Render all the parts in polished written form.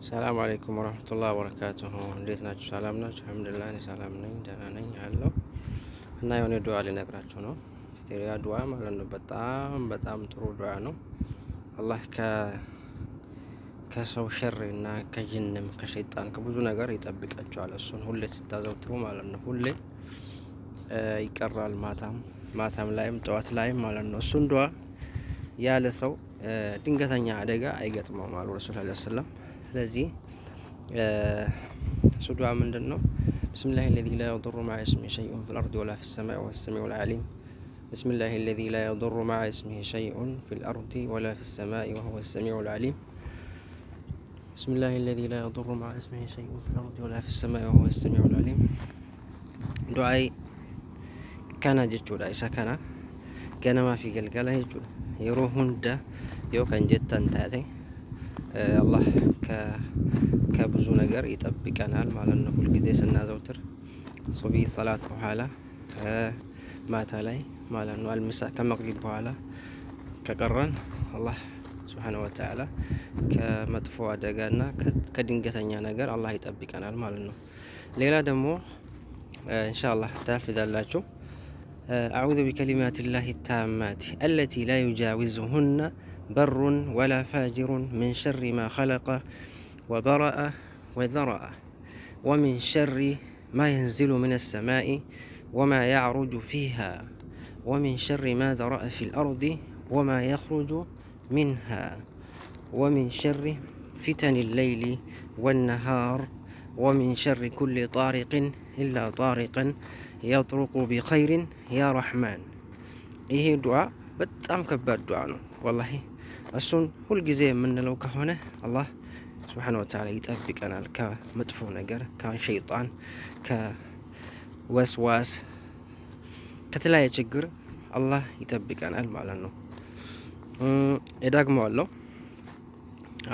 السلام عليكم ورحمة الله وبركاته. እንዴት ናችሁ? ሰላም ናችሁ? አልሐምዱሊላህ እኔ ሰላም ነኝ፣ ደህና ነኝ አለሁ። እና የሆነ ዱዓ ልነግራችሁ ነው። እስቲ ያ ዱዓ ማለት ነው በጣም ጥሩ ዱዓ ነው። አላህ ከሰው ሸር እና ከጅንም ከሸይጣን ከብዙ ነገር ይጠብቃቸዋል። እሱን ሁሌ ስታዘውትሩ ማለት ነው። ሁሌ ይቀራል፣ ማታም ላይም ጠዋት ላይም ማለት ነው። እሱን ዱዓ ያለ ሰው ድንገተኛ አደጋ አይገጥመውም አሉ ረሱል ሰለላሁ ዐለይሂ ወሰለም። ስለዚህ ሱዱዓ ምንድነው? ቢስሚላሂ الذي لا يضر مع اسمه شيء في الأرض ولا في السماء وهو السميع العليم. بسم الله الذي لا يضر مع اسمه شيء في الأرض ولا في السماء وهو السميع العليم. بسم الله الذي لا يضر مع اسمه شيء في الأرض ولا في السماء وهو السميع العليم. دعاء كان جتودا إسكنا كان ما في قلقله يجود يروحون ده يو كان جتا تاتي الله ከብዙ ነገር ይጠብቀናል ማለት ነው። ሁሉ ጊዜ ስናዘውትር ሱቢ ሰላት በኋላ ማታ ላይ ማለት ነው አልምሳ ከመግሪብ በኋላ ከቀረን አላህ Subhanahu Wa Ta'ala ከመጥፎ አደጋና ከድንገተኛ ነገር አላህ ይጠብቀናል ማለት ነው። ሌላ ደግሞ ኢንሻአላህ ታፍዛላችሁ أعوذ بكلمات الله التامات التي لا يجاوزهن بر ولا فاجر من شر ما خلق وبرأ وذرأ ومن شر ما ينزل من السماء وما يعرج فيها ومن شر ما ذرأ في الأرض وما يخرج منها ومن شر فتن الليل والنهار ومن شر كل طارق إلا طارقا يطرق بخير يا رحمن. إيه دعاء بتأم كبار دعاء والله أصلا كل جزء من لو كهونه الله سبحانه وتعالى يطبقنا كمدفوع ነገር ከሸይጣን ከወስዋስ ከተለያየ ችግር አላህ ይጠብቀናል ማለት ነው። እዳግመዋለሁ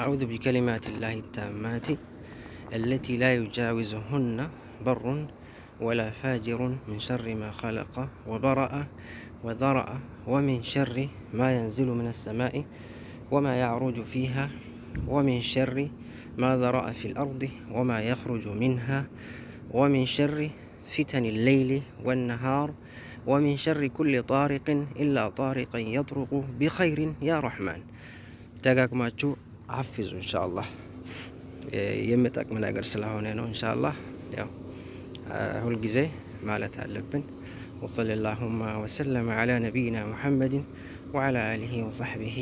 أعوذ بكلمات الله التامات التي لا يجاوزهن بر ولا فاجر من شر ما خلق وبرأ وذرأ ومن شر ما ينزل من السماء وما يعرج فيها ومن شر ما ذرأ في الأرض وما يخرج منها ومن شر فتن الليل والنهار ومن شر كل طارق إلا طارقا يطرق بخير يا رحمن. دقاقماتشو حفظوا إن شاء الله يمتك من أقر سلاهونينو إن شاء الله هو الجزء مالت اللبن. وصلى اللهم وسلم على نبينا محمد وعلى آله وصحبه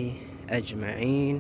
أجمعين.